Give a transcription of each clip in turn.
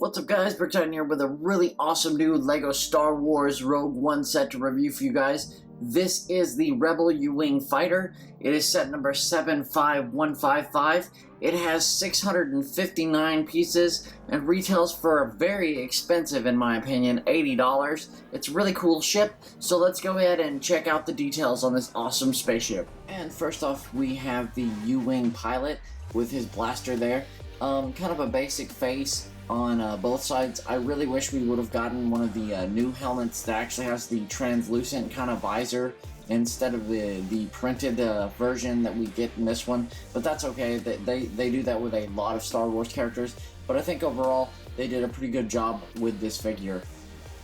What's up guys, BrickQueen here with a really awesome new LEGO Star Wars Rogue One set to review for you guys. This is the Rebel U-Wing Fighter. It is set number 75155. It has 659 pieces and retails for a very expensive, in my opinion, $80. It's a really cool ship, so let's go ahead and check out the details on this awesome spaceship. And first off, we have the U-Wing pilot with his blaster there. Kind of a basic face on both sides. I really wish we would have gotten one of the new helmets that actually has the translucent kind of visor instead of the printed version that we get in this one, but that's okay. They do that with a lot of Star Wars characters, but I think overall they did a pretty good job with this figure.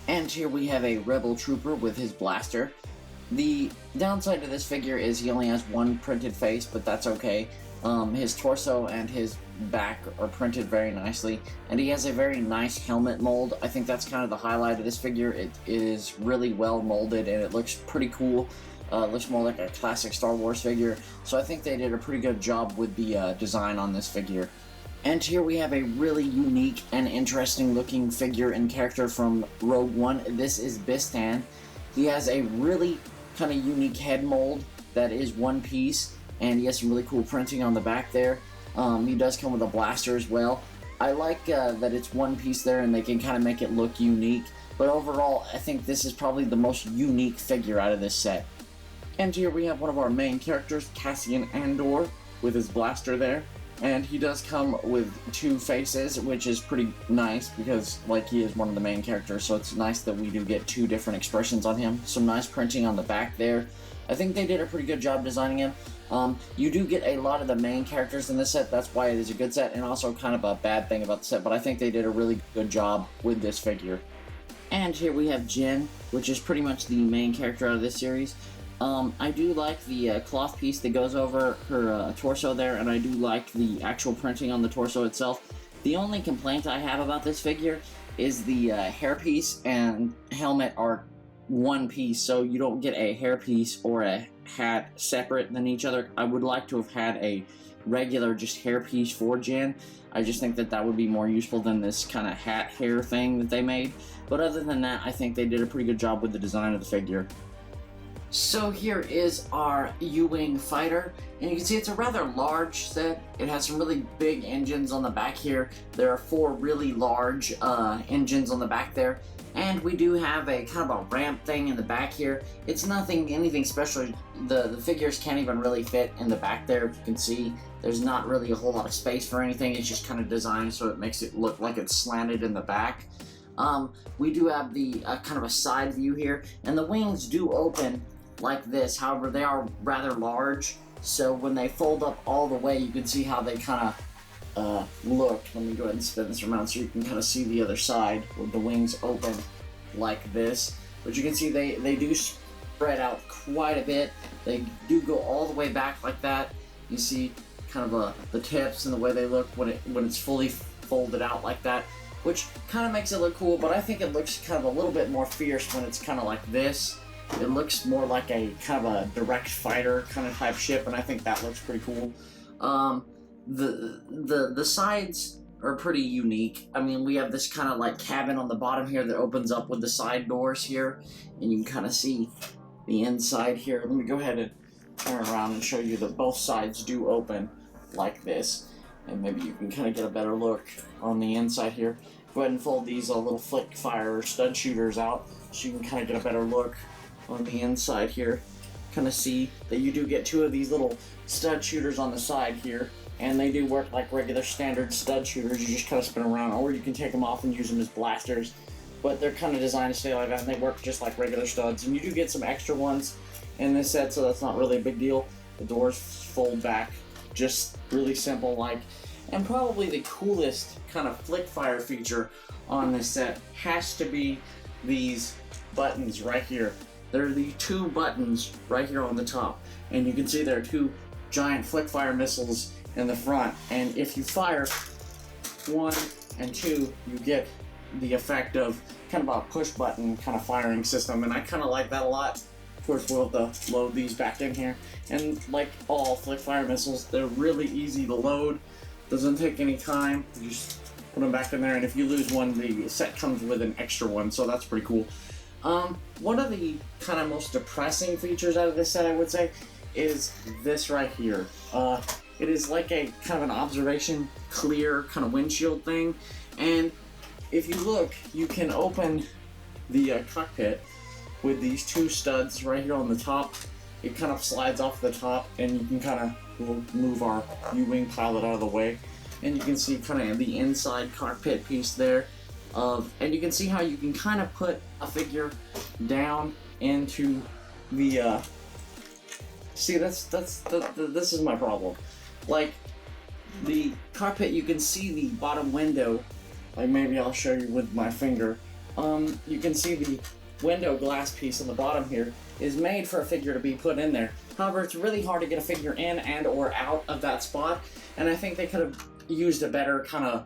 And here we have a Rebel Trooper with his blaster. The downside to this figure is he only has one printed face, but that's okay. His torso and his back are printed very nicely, and he has a very nice helmet mold. I think that's kind of the highlight of this figure. It is really well molded and it looks pretty cool. It looks more like a classic Star Wars figure, so I think they did a pretty good job with the design on this figure. And here we have a really unique and interesting looking figure and character from Rogue One. This is Bistan. He has a really kind of unique head mold that is one piece, and he has some really cool printing on the back there. He does come with a blaster as well. I like that it's one piece there and they can kind of make it look unique, but overall I think this is probably the most unique figure out of this set. And here we have one of our main characters, Cassian Andor, with his blaster there. And he does come with two faces, which is pretty nice because, like, he is one of the main characters, so it's nice that we do get two different expressions on him. Some nice printing on the back there. I think they did a pretty good job designing him. You do get a lot of the main characters in this set, that's why it is a good set, and also kind of a bad thing about the set, but I think they did a really good job with this figure. And here we have Jyn, which is pretty much the main character out of this series. I do like the cloth piece that goes over her torso there, and I do like the actual printing on the torso itself. The only complaint I have about this figure is the hairpiece and helmet are one piece, so you don't get a hairpiece or a hat separate than each other. I would like to have had a regular just hairpiece for Jyn. I just think that that would be more useful than this kind of hat hair thing that they made. But other than that, I think they did a pretty good job with the design of the figure. So here is our U-Wing fighter, and you can see it's a rather large set. It has some really big engines on the back here. There are four really large engines on the back there, and we do have a kind of a ramp thing in the back here. It's anything special. The figures can't even really fit in the back there. If you can see, there's not really a whole lot of space for anything. It's just kind of designed so it makes it look like it's slanted in the back. We do have the kind of a side view here, and the wings do open like this. However, they are rather large, so when they fold up all the way, you can see how they kind of look. Let me go ahead and spin this around so you can kind of see the other side with the wings open like this. But you can see they do spread out quite a bit. They do go all the way back like that. You see kind of the tips and the way they look when it's fully folded out like that, which kind of makes it look cool, but I think it looks kind of a little bit more fierce when it's kind of like this. It looks more like a kind of a direct fighter kind of type ship, and I think that looks pretty cool. The sides are pretty unique. I mean, we have this kind of like cabin on the bottom here that opens up with the side doors here, and you can kind of see the inside here. Let me go ahead and turn around and show you that both sides do open like this, and maybe you can kind of get a better look on the inside here. Go ahead and fold these little flick fire stud shooters out so you can kind of get a better look on the inside here. Kind of see that you do get two of these little stud shooters on the side here, and they do work like regular standard stud shooters. You just kind of spin around, or you can take them off and use them as blasters, but they're kind of designed to stay like that, and they work just like regular studs. And you do get some extra ones in this set, so that's not really a big deal. The doors fold back, just really simple like. And probably the coolest kind of flick fire feature on this set has to be these buttons right here. There are the two buttons right here on the top, and you can see there are two giant flick fire missiles in the front, and if you fire 1 and 2, you get the effect of kind of a push button kind of firing system, and I kind of like that a lot. Of course, we'll have to load these back in here, and like all flick fire missiles, they're really easy to load. Doesn't take any time. You just put them back in there, and if you lose one, the set comes with an extra one, so that's pretty cool. One of the kind of most depressing features out of this set, I would say, is this right here. It is like a kind of an observation clear kind of windshield thing, and if you look, you can open the cockpit with these two studs right here on the top. It kind of slides off the top, and you can kind of move our U-wing pilot out of the way, and you can see kind of the inside cockpit piece there. And you can see how you can kind of put a figure down into the. See, this is my problem. Like the cockpit, you can see the bottom window. Like maybe I'll show you with my finger. You can see the window glass piece on the bottom here is made for a figure to be put in there. However, it's really hard to get a figure in and or out of that spot, and I think they could have used a better kind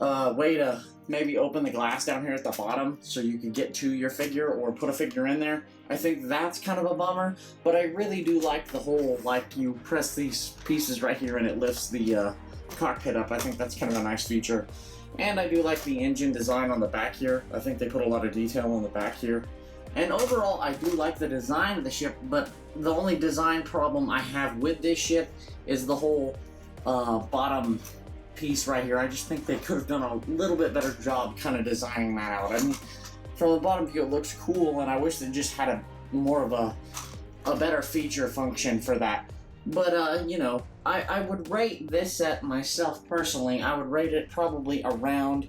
of way to maybe open the glass down here at the bottom so you could get to your figure or put a figure in there. I think that's kind of a bummer, but I really do like the whole, like, you press these pieces right here and it lifts the cockpit up. I think that's kind of a nice feature. And I do like the engine design on the back here. I think they put a lot of detail on the back here. And overall, I do like the design of the ship, but the only design problem I have with this ship is the whole bottom piece right here. I just think they could have done a little bit better job kind of designing that out. I mean, from the bottom view, it looks cool, and I wish they just had more of a better feature function for that. But, you know, I would rate this set myself personally. I would rate it probably around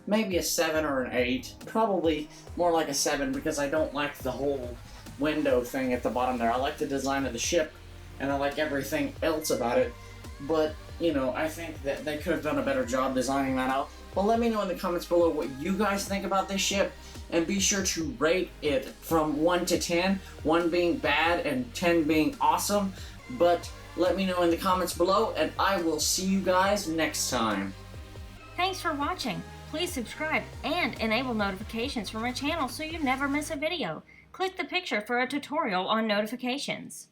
maybe a 7 or an 8. Probably more like a 7 because I don't like the whole window thing at the bottom there. I like the design of the ship, and I like everything else about it. But, you know, I think that they could have done a better job designing that out. Well, let me know in the comments below what you guys think about this ship, and be sure to rate it from 1 to 10, 1 being bad and 10 being awesome. But let me know in the comments below, and I will see you guys next time. Thanks for watching. Please subscribe and enable notifications for my channel so you never miss a video. Click the picture for a tutorial on notifications.